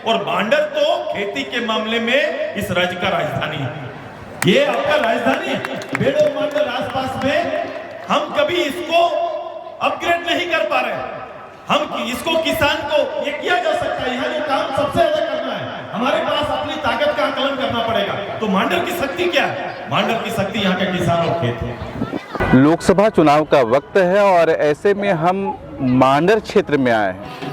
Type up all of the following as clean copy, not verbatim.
और मांडर तो खेती के मामले में इस राज्य का राजधानी है। ये आपका राजधानी है। बेड़ो मांडर आसपास में हम कभी इसको अपग्रेड नहीं कर पा रहे। हम इसको किसान को ये किया जा सकता है, यहाँ जो काम सबसे ज्यादा करना है, हमारे पास अपनी ताकत का आकलन करना पड़ेगा। तो मांडर की शक्ति क्या है? मांडर की शक्ति यहाँ के किसान और खेत है। लोकसभा चुनाव का वक्त है और ऐसे में हम मांडर क्षेत्र में आए हैं।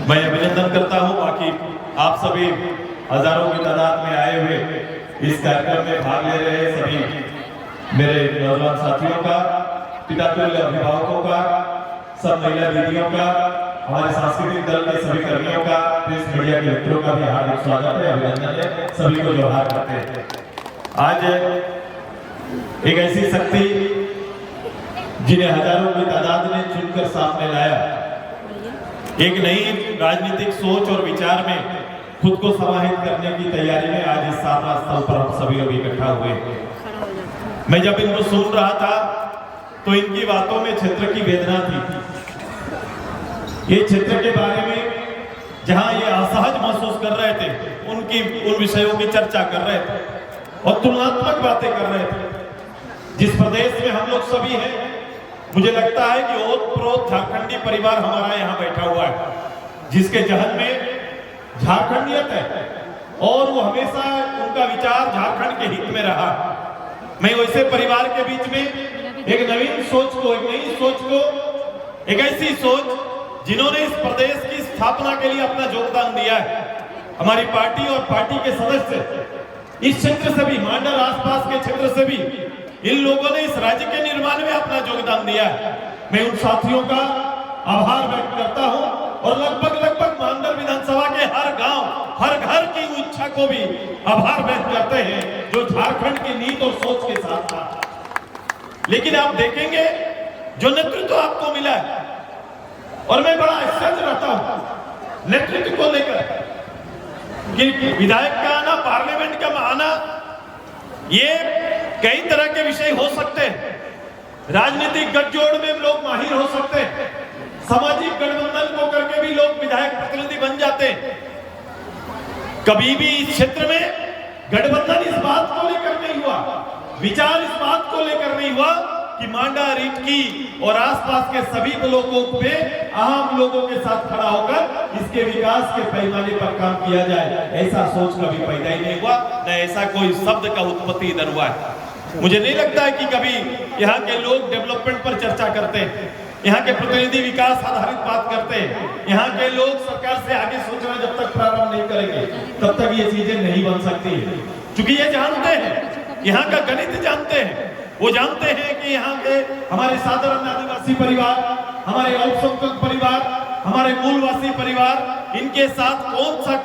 मैं अभिनंदन करता हूं बाकी आप सभी हजारों की तादाद में आए हुए इस कार्यक्रम में भाग ले रहे सभी मेरे नौजवान साथियों का, पिता तुल्य अभिभावकों का, सब महिला दीदियों का, हमारे सांस्कृतिक दल के सभी कर्मियों का, प्रेस मीडिया के मित्रों का भी हार्दिक स्वागत है, अभिनंदन है, सभी को जोहार करते हैं। आज एक ऐसी शक्ति जिन्हें हजारों की तादाद ने चुनकर सामने लाया, एक नई राजनीतिक सोच और विचार में खुद को समाहित करने की तैयारी में आज इस साधना स्थल पर हम सभी लोग इकट्ठा हुए। मैं जब इनको सुन रहा था तो इनकी बातों में क्षेत्र की वेदना थी। ये क्षेत्र के बारे में जहां ये असहज महसूस कर रहे थे, उन विषयों की चर्चा कर रहे थे और तुलनात्मक बातें कर रहे थे। जिस प्रदेश में हम लोग सभी हैं, मुझे लगता है कि ओतप्रोत झारखंडी परिवार हमारा यहाँ बैठा हुआ है, जिसके जहन में झारखंडियत है और वो हमेशा उनका विचार झारखंड के हित में रहा। मैं वैसे परिवार के बीच में एक नवीन सोच को, एक नई सोच को, एक ऐसी सोच जिन्होंने इस प्रदेश की स्थापना के लिए अपना योगदान दिया है। हमारी पार्टी और पार्टी के सदस्य इस क्षेत्र से भी, मांडर आसपास के क्षेत्र से भी इन लोगों ने इस राज्य के निर्माण में अपना योगदान दिया है। मैं उन साथियों का आभार व्यक्त करता हूं और लगभग मांडर विधानसभा के हर गांव, हर घर की इच्छा को भी आभार व्यक्त करते हैं जो झारखंड की नीति और सोच के साथ था। लेकिन आप देखेंगे जो नेतृत्व आपको मिला है, और मैं बड़ा आश्चर्य रहता हूं नेतृत्व को लेकर कि विधायक का आना, पार्लियामेंट का आना, ये कई तरह के विषय हो सकते हैं। राजनीतिक गठजोड़ में लोग माहिर हो सकते हैं, सामाजिक गठबंधन को करके भी लोग विधायक प्रतिनिधि बन जाते हैं। कभी भी इस क्षेत्र में गठबंधन इस बात को लेकर नहीं हुआ, विचार इस बात को लेकर नहीं हुआ कि मांडा, रिटकी और आसपास के सभी ब्लॉकों पे आम लोगों के साथ खड़ा होकर इसके विकास के पैमाने पर काम किया जाए। ऐसा सोच कभी पैदा ही नहीं हुआ, न ऐसा कोई शब्द का उत्पत्ति इधर हुआ है। मुझे नहीं लगता है कि कभी यहाँ के लोग डेवलपमेंट पर चर्चा करते हैं, यहाँ के प्रतिनिधि विकास आधारित बात करते हैं। यहाँ के लोग सरकार से आगे सोचना जब तक प्रारंभ नहीं करेंगे तब तक ये चीजें नहीं बन सकती, क्योंकि ये जानते हैं, यहाँ का गणित जानते हैं। वो जानते हैं कि यहाँ के हमारे साधारण आदिवासी परिवार, हमारे अल्पसंख्यक परिवार, हमारे मूलवासी परिवार, इनके साथ कौन सा,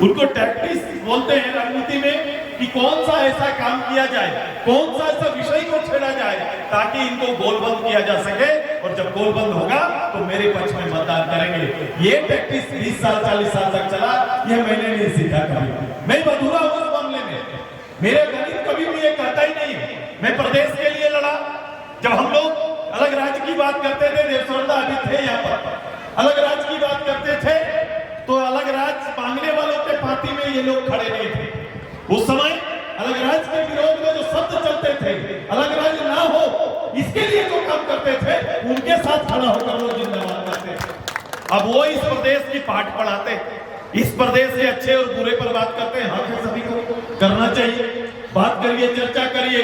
उनको टैक्टिक्स बोलते हैं राजनीति में, कि कौन सा ऐसा काम किया जाए, कौन सा ऐसा विषय को छेड़ा जाए ताकि इनको गोलबंद किया जा सके, और जब गोलबंद होगा तो मेरे पक्ष में मतदान करेंगे। ये टैक्टिक्स 20 साल 40 साल तक चला, ये मैंने नहीं सीखा कभी। मैं बधुरा हूं इस मामले में, मेरे गणित कभी भी ये कहता ही नहीं। मैं प्रदेश के लिए लड़ा, जब हम लोग अलग राज्य की बात करते थे, देवसरदा अभी थे यहाँ पर, अलग राज्य की बात करते थे तो अलग राज्य मांगने वालों के पार्टी में ये लोग खड़े नहीं थे। उस समय अलग राज्य के विरोध में जो शब्द चलते थे, अलग राज्य ना हो इसके लिए जो काम करते थे, उनके साथ खड़ा होकर लोग जिंदाबाद करते थे। अब वो इस प्रदेश की पाठ पढ़ाते, इस प्रदेश के अच्छे और बुरे पर बात करते हैं। हाँ, सभी को करना चाहिए, बात करिए, चर्चा करिए,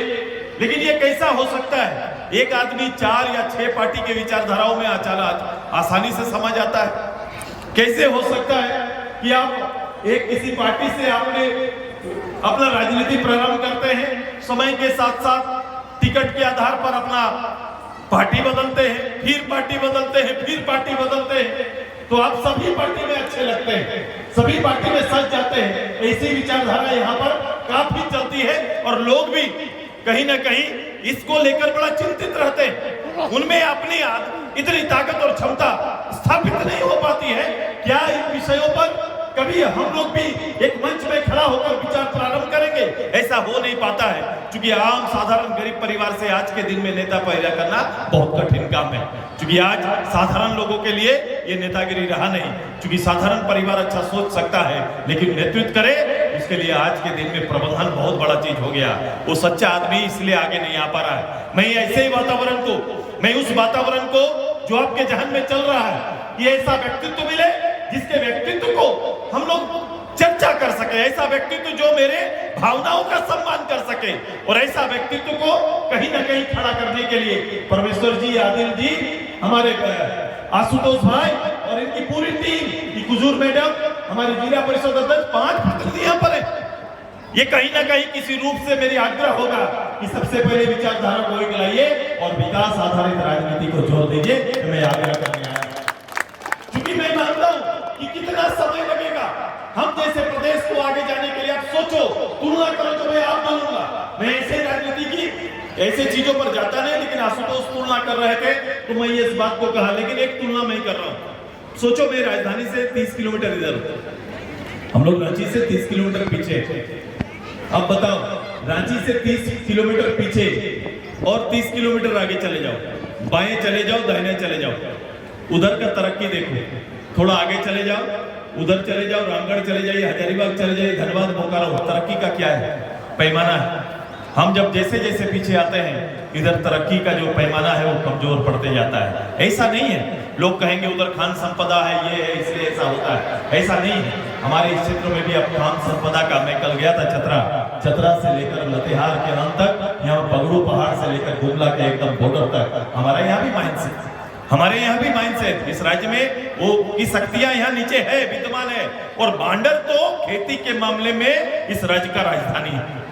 लेकिन ये कैसा हो सकता है? एक आदमी 4 या 6 पार्टी के विचारधाराओं में अचानक आसानी से समझ आता है। कैसे हो सकता है कि आप एक किसी पार्टी से आपने अपना राजनीति प्रारंभ करते हैं, समय के साथ साथ टिकट के आधार पर अपना पार्टी बदलते हैं, फिर पार्टी बदलते हैं, फिर पार्टी बदलते हैं, तो आप सभी पार्टी में अच्छे लगते हैं, सभी पार्टी में सच जाते हैं। ऐसी विचारधारा यहाँ पर काफी चलती है और लोग भी कहीं ना कहीं इसको लेकर बड़ा चिंतित रहते हैं। उनमें अपनी इतनी ताकत और क्षमता स्थापित नहीं हो पाती है। क्या इन विषयों पर कभी हम लोग भी एक मंच में खड़ा होकर विचार प्रारंभ करेंगे? ऐसा हो नहीं पाता है, क्योंकि आम साधारण गरीब परिवार से आज के दिन में नेता पैदा करना बहुत कठिन काम है। क्योंकि आज साधारण लोगों के लिए ये नेतागिरी रहा नहीं, क्योंकि साधारण परिवार अच्छा सोच सकता है लेकिन नेतृत्व करे उसके लिए आज के दिन में प्रबंधन बहुत बड़ा चीज हो गया। वो सच्चा आदमी इसलिए आगे नहीं आ पा रहा है। मैं ऐसे ही वातावरण को, मैं उस वातावरण को जो आपके जहन में चल रहा है, ये ऐसा व्यक्तित्व मिले जिसके व्यक्तित्व को हम लोग चर्चा कर सके, ऐसा व्यक्तित्व जो मेरे भावनाओं का सम्मान कर सके, और ऐसा व्यक्तित्व को कहीं ना कहीं खड़ा करने के लिए परमेश्वर जी, आदिल जी, हमारे आशुतोष भाई और इनकी पूरी टीम, कुजूर मैडम, हमारी जिला परिषद अध्यक्ष, 5 प्रतिनिधि यहाँ पर है। ये कहीं ना कहीं किसी रूप से मेरी आग्रह होगा कि सबसे पहले विचारधारा को एक लाइए और विकास आधारित राजनीति को जोर दीजिए। तो मैं आग्रह करने आया, क्योंकि मैं मानता हूं कि कितना समय लगेगा हम जैसे प्रदेश को आगे जाने के लिए। आप सोचो, तुलना करो तो मैं आप मानूंगा, मैं ऐसे राजनीति की ऐसे चीजों पर जाता नहीं, लेकिन आशुतोष तुलना कर रहे थे तो मैं इस बात को कहा, लेकिन एक तुलना मैं कर रहा हूं। सोचो, मैं राजधानी से 30 किलोमीटर इधर, हम लोग रांची से 30 किलोमीटर पीछे। अब बताओ, रांची से 30 किलोमीटर पीछे और 30 किलोमीटर आगे चले जाओ, बाएं चले जाओ, दाहिने चले जाओ, उधर का तरक्की देखो। थोड़ा आगे चले जाओ, उधर चले जाओ, रामगढ़ चले जाइए, हजारीबाग चले जाइए, धनबाद, बोकारो, तरक्की का क्या है पैमाना है। हम जब जैसे जैसे पीछे आते हैं, इधर तरक्की का जो पैमाना है वो कमजोर पड़ते जाता है। ऐसा नहीं है, लोग कहेंगे उधर खान संपदा है, ये है, इसलिए ऐसा होता है। ऐसा नहीं है, हमारे इस क्षेत्र में भी अब खान संपदा का, मैं कल गया था चतरा से लेकर लतेहार के अंत तक, यहाँ पगड़ू पहाड़ से लेकर गुमला के एकदम बॉर्डर तक हमारा यहाँ भी माइंस है, हमारे यहाँ भी माइंस है। इस राज्य में वो की शक्तियां यहाँ नीचे है, विद्यमान है। और बांडर तो खेती के मामले में इस राज्य का राजधानी है,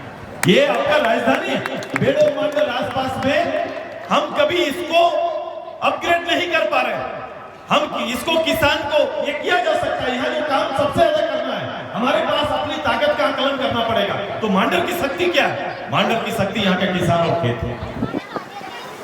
ये आपका राजधानी है। बेड़ो बांडर आसपास में हम कभी इसको अपग्रेड नहीं कर पा रहे। हम इसको किसान को ये किया जा सकता है, यहाँ जो काम सबसे ज्यादा करना है, हमारे पास अपनी ताकत का आकलन करना पड़ेगा। तो मांडर की शक्ति क्या है? मांडर की शक्ति यहाँ के किसान और खेत है।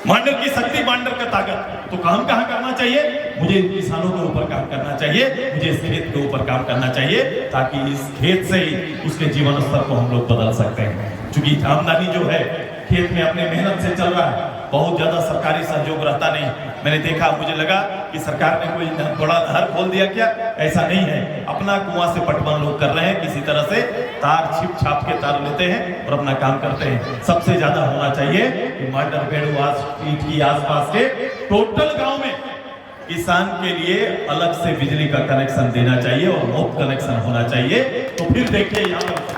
मांडर की शक्ति, मांडर का ताकत। तो काम कहाँ करना चाहिए? मुझे किसानों के ऊपर काम करना चाहिए, मुझे इस खेत के ऊपर काम करना चाहिए, ताकि इस खेत से ही उसके जीवन स्तर को हम लोग बदल सकते हैं। क्योंकि आमदनी जो है खेत में अपने मेहनत से चल रहा है, बहुत ज्यादा सरकारी सहयोग रहता नहीं। मैंने देखा, मुझे लगा कि सरकार ने कोई बड़ा नहर खोल दिया क्या, ऐसा नहीं है। अपना कुआं से पटवन लोग कर रहे हैं, किसी तरह से तार छिप छाप के तार लेते हैं और अपना काम करते हैं। सबसे ज्यादा होना चाहिए कि मांडर बेड़ुआस की आसपास के टोटल गांव में किसान के लिए अलग से बिजली का कनेक्शन देना चाहिए और मुफ्त कनेक्शन होना चाहिए। तो फिर देखिए, यहाँ पर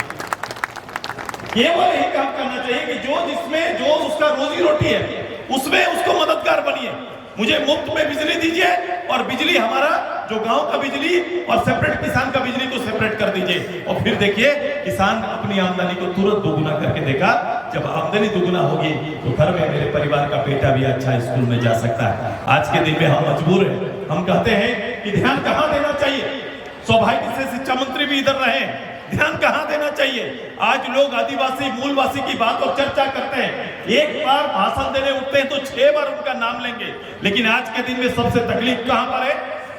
केवल यही काम करना चाहिए कि जो उसका रोजी रोटी है उसमें उसको मददगार बनिए। मुझे मुफ्त में बिजली दीजिए और बिजली हमारा जो गांव का बिजली और सेपरेट किसान का बिजली को सेपरेट कर दीजिए। और फिर देखिए, किसान अपनी आमदनी को तुरंत दोगुना करके देखा। जब आमदनी दोगुना होगी तो घर में मेरे परिवार का बेटा भी अच्छा स्कूल में जा सकता है। आज के दिन में हम मजबूर हैं, हम कहते हैं कि ध्यान कहाँ देना चाहिए। सौभाग्य से शिक्षा मंत्री भी इधर रहे, ध्यान कहां देना चाहिए। आज लोग आदिवासी मूलवासी की बात और चर्चा करते हैं, एक बार भाषण देने उठते हैं तो 6 बार उनका नाम लेंगे। लेकिन आज के दिन में सबसे तकलीफ कहां पर है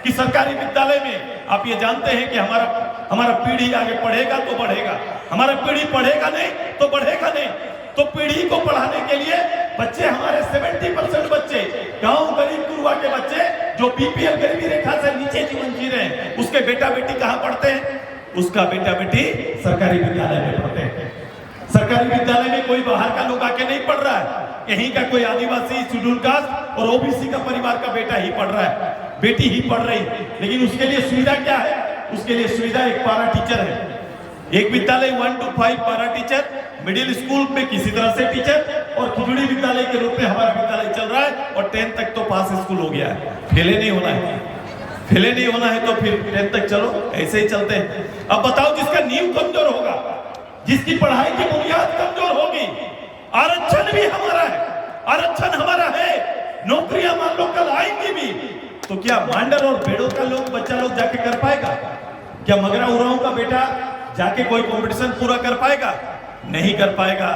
कि सरकारी विद्यालय में आप ये जानते हैं कि हमारा पीढ़ी आगे पढ़ेगा तो बढ़ेगा, हमारा पीढ़ी पढ़ेगा नहीं तो बढ़ेगा नहीं। तो पीढ़ी को पढ़ाने के लिए बच्चे, हमारे 70% बच्चे गांव गरीब गुरुआ के बच्चे जो बीपीएल गरीबी रेखा से नीचे जीवन जी रहे हैं, उसके बेटा बेटी कहां पढ़ते हैं? उसका बेटा बेटी सरकारी विद्यालय में पढ़ते हैं। सरकारी विद्यालय में कोई बाहर का लोग आके नहीं पढ़ रहा है, यहीं का कोई आदिवासी, शेड्यूल कास्ट और ओबीसी का परिवार का बेटा ही पढ़ रहा है, बेटी ही पढ़ रही। लेकिन उसके लिए सुविधा क्या है? उसके लिए सुविधा एक पारा टीचर है, एक विद्यालय 1 to 5 पारा टीचर, मिडिल स्कूल में किसी तरह से टीचर, और खिचड़ी विद्यालय के रूप में हमारा विद्यालय चल रहा है। और 10 तक तो पास स्कूल हो गया है, फेले नहीं होना है, फेले नहीं होना है तो फिर 10 तक चलो, ऐसे ही चलते हैं। अब बताओ, जिसका नींव कमजोर होगा, जिसकी पढ़ाई की बुनियाद कमजोर होगी, आरक्षण भी हमारा है, आरक्षण हमारा है, नौकरियां मान लो कल आएंगी भी, तो क्या मांडर और भेड़ों का बच्चा लोग जाके कर पाएगा? क्या मगरा उरांव का बेटा जाके कोई कंपटीशन पूरा कर पाएगा? नहीं कर पाएगा।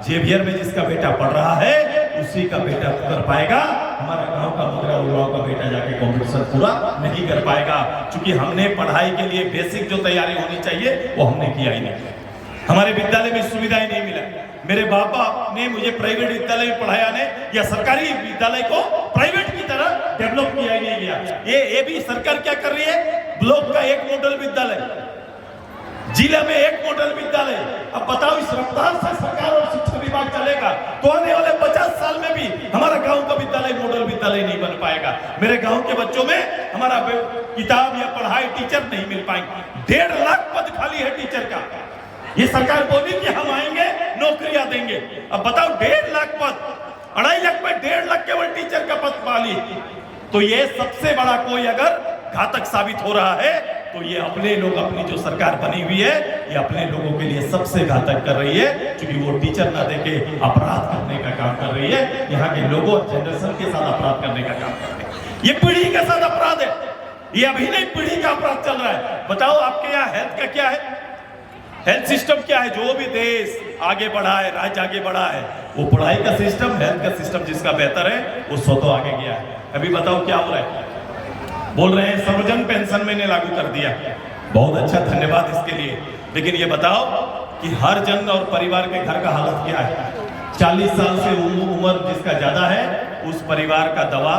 जेवियर में जिसका बेटा पढ़ रहा है उसी का बेटा कर पाएगा। हमारा गांव का मगरा उरांव का बेटा जाके कंपटीशन पूरा नहीं कर पाएगा, क्योंकि हमने पढ़ाई के लिए बेसिक जो तैयारी होनी चाहिए वो हमने किया ही नहीं। हमारे विद्यालय में सुविधाएं नहीं मिला। मेरे बाबा ने मुझे प्राइवेट विद्यालय में पढ़ाया ने, या सरकारी विद्यालय को प्राइवेट की तरह डेवलप किया ही नहीं गया। ये भी सरकार क्या कर रही है? ब्लॉक का एक मॉडल विद्यालय, जिले में एक मॉडल विद्यालय। अब बताओ, इस रफ्तार से सरकार और शिक्षा विभाग चलेगा तो आने वाले 50 साल में भी हमारा गांव का विद्यालय मॉडल विद्यालय नहीं बन पाएगा। मेरे गांव के बच्चों में हमारा किताब या पढ़ाई टीचर नहीं मिल पाएंगे। 1.5 लाख पद खाली है टीचर का। ये सरकार बोली कि हम आएंगे नौकरियां देंगे। अब बताओ, 1.5 लाख पद, 2.5 लाख में 1.5 लाख केवल टीचर का पद खाली। तो ये सबसे बड़ा कोई अगर घातक साबित हो रहा है तो ये अपने लोग, अपनी जो सरकार बनी हुई है, ये अपने लोगों के लिए सबसे घातक कर रही है, क्योंकि वो टीचर ना देके अपराध करने का काम कर रही है। यहाँ के लोगों, जनरेशन के साथ अपराध करने का काम कर रही है। ये पीढ़ी के साथ अपराध है, ये अभी नहीं पीढ़ी का अपराध चल रहा है। बताओ, आपके यहाँ हेल्थ का क्या है? हेल्थ सिस्टम क्या है? जो भी देश आगे बढ़ा है, राज्य आगे बढ़ा है, वो पढ़ाई का सिस्टम, हेल्थ का सिस्टम जिसका बेहतर है वो स्वतः आगे गया है। अभी बताओ क्या हो रहा है? बोल रहे हैं सर्वजन पेंशन मैंने लागू कर दिया। बहुत अच्छा, धन्यवाद इसके लिए। लेकिन ये बताओ कि हर जन और परिवार के घर का हालत क्या है? 40 साल से उम्र जिसका ज्यादा है उस परिवार का दवा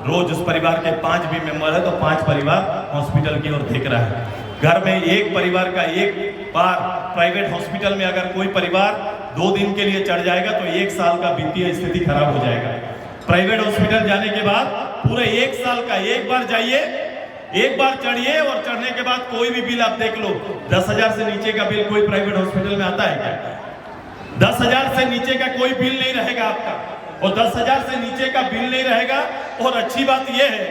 रोज, उस परिवार के 5 भी मेंबर है तो 5 परिवार हॉस्पिटल की ओर देख रहा है। घर में एक परिवार का एक बार प्राइवेट हॉस्पिटल में अगर कोई परिवार 2 दिन के लिए चढ़ जाएगा तो 1 साल का वित्तीय स्थिति खराब हो जाएगा। प्राइवेट हॉस्पिटल जाने के बाद पूरे 1 साल का एक बार जाइए, एक बार चढ़िए, और चढ़ने के बाद कोई भी बिल आप देख लो, 10,000 से नीचे का बिल कोई प्राइवेट हॉस्पिटल में आता है क्या? 10,000 से नीचे का कोई बिल नहीं रहेगा आपका, और 10,000 से नीचे का बिल नहीं रहेगा। और अच्छी बात यह है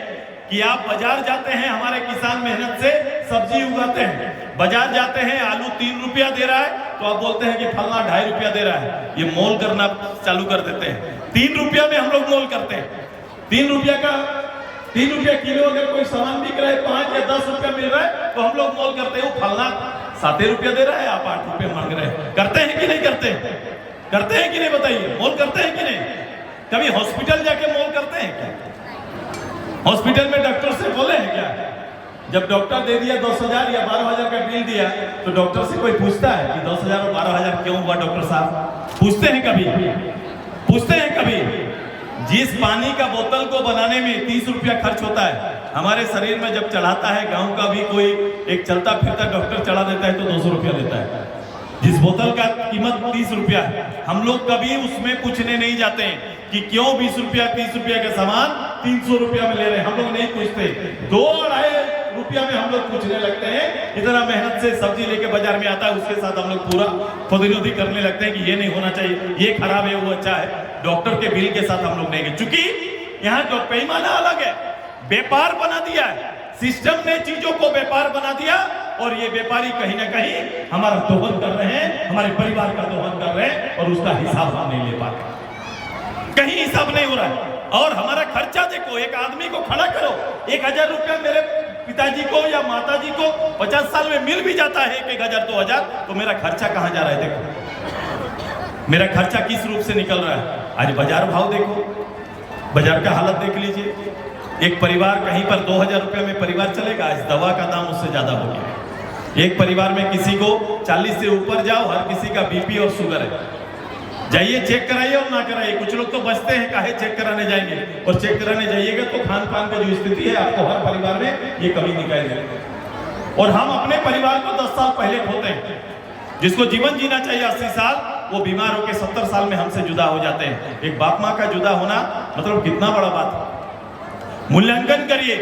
कि आप बाजार जाते हैं, हमारे किसान मेहनत से सब्जी उगाते हैं, बाजार जाते हैं, आलू 3 रुपया दे रहा है तो आप बोलते हैं कि फलना 2.5 रुपया दे रहा है। ये मोल करना चालू कर देते हैं। 3 रुपया में हम लोग मोल करते हैं। 3 रुपया किलो अगर कोई सामान बिक रहा है, 5 या 10 रुपया मिल रहा है तो हम लोग मोल करते हैं। फलना 7 रुपया दे रहा है, आप 8 रुपया मांग रहे हैं। करते हैं कि नहीं करते? करते हैं कि नहीं? बताइए, मोल करते हैं कि नहीं? कभी हॉस्पिटल जाके मोल करते हैं क्या? हॉस्पिटल में डॉक्टर से बोले हैं क्या? जब डॉक्टर दे दिया 10,000 या 12,000 का बिल दिया तो डॉक्टर से कोई पूछता है कि 10,000 और 12,000 क्यों हुआ डॉक्टर साहब? पूछते हैं कभी? पूछते हैं कभी? जिस पानी का बोतल को बनाने में 30 रुपया खर्च होता है, हमारे शरीर में जब चढ़ाता है, गांव का भी कोई एक चलता फिरता डॉक्टर चढ़ा देता है तो 200 रुपया लेता है। जिस बोतल का कीमत 30 रुपया है, हम लोग कभी उसमें पूछने नहीं जाते हैं कि क्यों 20 रुपया 30 रुपया का सामान 300 रुपया में ले रहे हैं। हम लोग नहीं पूछते। 2-2.5 रुपया में हम लोग पूछने लगते हैं। इतना मेहनत से सब्जी लेके बाजार में आता है, उसके साथ हम लोग पूरा खुदगर्दी करने लगते हैं कि ये नहीं होना चाहिए, ये खराब है, वो अच्छा है। डॉक्टर के बिल के साथ हम लोग नहीं गए, चूंकि यहाँ जो पैमाना अलग है, व्यापार बना दिया है, सिस्टम ने चीजों को व्यापार बना दिया, और ये व्यापारी कहीं ना कहीं हमारा दोहन कर रहे हैं, हमारे परिवार का दोहन कर रहे हैं, और उसका हिसाब हम नहीं ले पाते। कहीं हिसाब नहीं हो रहा है। और हमारा खर्चा देखो, एक आदमी को खड़ा करो, 1,000 रुपया मेरे पिताजी को या माताजी को 50 साल में मिल भी जाता है, 1,000 2,000, तो मेरा खर्चा कहाँ जा रहा है? देखो मेरा खर्चा किस रूप से निकल रहा है। आज बाजार भाव देखो, बाजार का हालत देख लीजिए। एक परिवार कहीं पर 2,000 रुपये में परिवार चलेगा, आज दवा का दाम उससे ज्यादा हो गया। एक परिवार में किसी को 40 से ऊपर जाओ, हर किसी का बीपी और शुगर है। जाइए चेक कराइए और ना कराइए। कुछ लोग तो बचते हैं, काहे चेक कराने जाएंगे, और चेक कराने जाइएगा तो खान पान का जो स्थिति है आपको हर परिवार में ये कमी निकाल देगा। और हम अपने परिवार को 10 साल पहले खोते हैं। जिसको जीवन जीना चाहिए 80 साल, वो बीमार होकर 70 साल में हमसे जुदा हो जाते हैं। एक बाप माँ का जुदा होना मतलब कितना बड़ा बात है। मूल्यांकन करिए,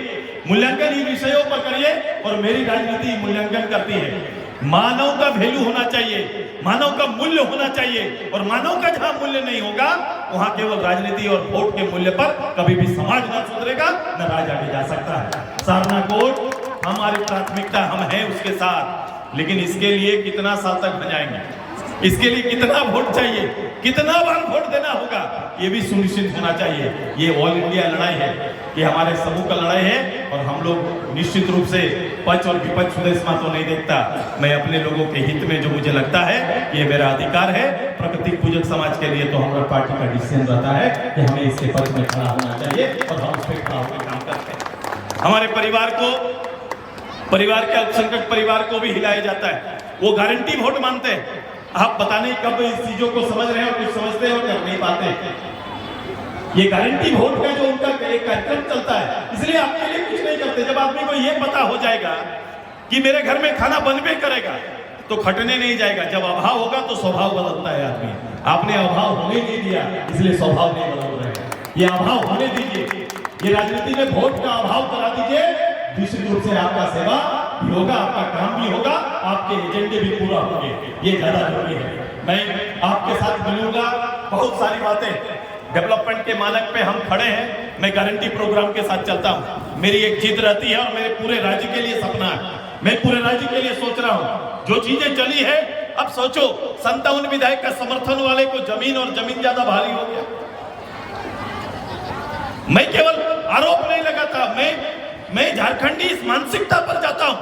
मूल्यांकन इन विषयों पर करिए, और मेरी राजनीति मूल्यांकन करती है। मानव का वैल्यू होना चाहिए, मानव का मूल्य होना चाहिए, और मानव का जहां मूल्य नहीं होगा वहां केवल राजनीति और वोट के मूल्य पर कभी भी समाज न सुधरेगा, न राज आगे जा सकता है। सारना कोट हमारी प्राथमिकता, हम हैं उसके साथ, लेकिन इसके लिए कितना साल तक बजाएंगे? इसके लिए कितना वोट चाहिए, कितना बार वोट देना होगा, ये भी सुनिश्चित होना चाहिए। ये ऑल इंडिया लड़ाई है, ये हमारे समूह का लड़ाई है और हम लोग निश्चित रूप से पक्ष और विपक्ष सुदेशमा तो नहीं देखता। मैं अपने लोगों के हित में जो मुझे लगता है कि ये मेरा अधिकार है, प्राकृतिक पूजक समाज के लिए तो हमारा पार्टी का डिसीजन रहता है कि हमें इसके पक्ष में खड़ा होना चाहिए और हम उस पर खड़ा होकर काम करते हैं। हमारे परिवार के अल्पसंख्यक परिवार को भी हिलाया जाता है, वो गारंटी वोट मानते हैं। आप पता नहीं कब इस चीजों को समझ रहे हैं और कुछ समझते हो कर नहीं पाते। ये गारंटी वोट का जो उनका एक कार्यक्रम चलता है, इसलिए आपके लिए कुछ नहीं करते। जब आदमी को ये पता हो जाएगा कि मेरे घर में खाना बनबे करेगा तो खटने नहीं जाएगा। जब अभाव होगा तो स्वभाव बदलता है आदमी। आपने अभाव होने नहीं दिया, इसलिए स्वभाव नहीं बदल रहे। ये अभाव होने दीजिए, ये राजनीति में वोट का अभाव करा दीजिए। निश्चित रूप से आपका सेवा भी होगा, आपका काम भी होगा, आपके एजेंडे भी पूरा होंगे, ये ज्यादा जरूरी है। मैं आपके साथ मिलूंगा, बहुत सारी बातें डेवलपमेंट के मानक पे हम खड़े हैं। मैं गारंटी प्रोग्राम के साथ चलता हूं। मेरी एक जिद रहती है और मेरे पूरे राज्य के लिए सपना है। मैं पूरे राज्य के लिए सोच रहा हूं, जो चीजें चली है, अब सोचो 57 विधायक का समर्थन वाले को जमीन और जमीन ज्यादा भारी हो गया। मैं केवल आरोप नहीं लगाता, मैं झारखंडी इस मानसिकता पर जाता हूं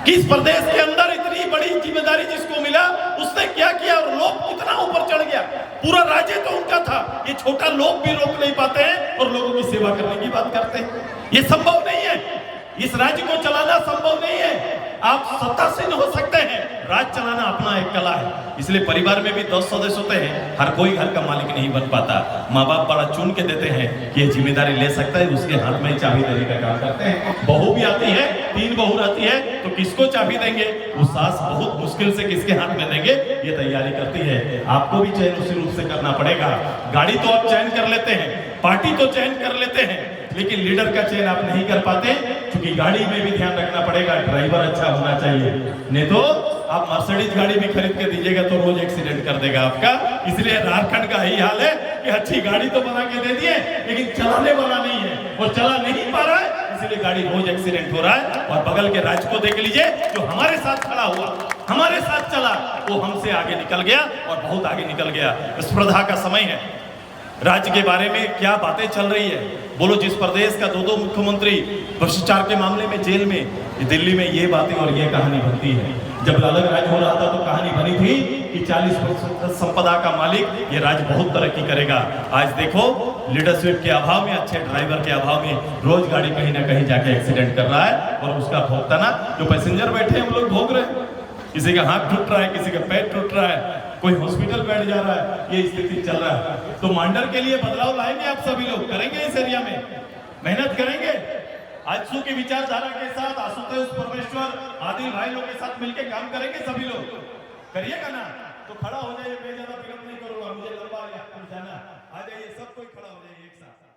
कि इस प्रदेश के अंदर इतनी बड़ी जिम्मेदारी जिसको मिला उसने क्या किया और लोग कितना ऊपर चढ़ गया। पूरा राज्य तो उनका था, ये छोटा लोग भी रोक नहीं पाते हैं और लोगों की सेवा करने की बात करते हैं। ये संभव नहीं है, इस राज्य को चलाना संभव नहीं है। आप सत्तासीन हो सकते हैं, राज चलाना अपना एक कला है। इसलिए परिवार में भी 10 सदस्य होते हैं, हर कोई घर का मालिक नहीं बन पाता। माँ बाप बड़ा चुन के देते हैं कि ये जिम्मेदारी ले सकता है, उसके हाथ में चाबी देने का काम करते हैं। बहू भी आती है, 3 बहू रहती है, तो किसको चाबी देंगे, वो सास बहुत मुश्किल से किसके हाथ में देंगे, ये तैयारी करती है। आपको भी चयन उसी रूप से करना पड़ेगा। गाड़ी तो आप चयन कर लेते हैं, पार्टी तो चयन कर लेते हैं, लेकिन लीडर का चयन आप नहीं कर पाते, क्योंकि गाड़ी में भी ध्यान रखना पड़ेगा, ड्राइवर अच्छा होना चाहिए। नहीं तो आप मर्सिडीज गाड़ी भी खरीद के दीजिएगा तो रोज एक्सीडेंट कर देगा आपका। इसलिए झारखंड का यही हाल है कि अच्छी गाड़ी तो बना के दे दिए, लेकिन चलाने वाला नहीं है और चला नहीं पा रहा है, इसलिए गाड़ी रोज एक्सीडेंट हो रहा है। और बगल के राज्य को देख लीजिए, जो हमारे साथ खड़ा हुआ, हमारे साथ चला, वो हमसे आगे निकल गया और बहुत आगे निकल गया। स्पर्धा का समय है। राज्य के बारे में क्या बातें चल रही है, बोलो। जिस प्रदेश का 2 मुख्यमंत्री भ्रष्टाचार के मामले में जेल में, दिल्ली में ये बातें और ये कहानी बनती है। जब अलग राज्य हो रहा था तो कहानी बनी थी कि 40% संपदा का मालिक ये राज्य बहुत तरक्की करेगा। आज देखो लीडरशिप के अभाव में, अच्छे ड्राइवर के अभाव में रोज गाड़ी कहीं ना कहीं जाके एक्सीडेंट कर रहा है और उसका भोगताना जो पैसेंजर बैठे हैं वो लोग भोग रहे हैं। किसी का हाथ टूट रहा है, किसी का पैर टूट रहा है, कोई हॉस्पिटल बैठ जा रहा है, ये स्थिति चल रहा है। तो मांडर के लिए बदलाव लाएंगे आप सभी लोग, करेंगे इस एरिया में, मेहनत करेंगे। आजसू की विचारधारा के साथ आशुतोष परमेश्वर आदिल भाई लोग के साथ मिलकर काम करेंगे सभी लोग। करिएगा ना, तो खड़ा हो जाइए, मैं ज्यादा विलंब नहीं करूंगा, मुझे लंबा जाना। आ जाइए, सब कोई खड़ा हो जाइए एक साथ।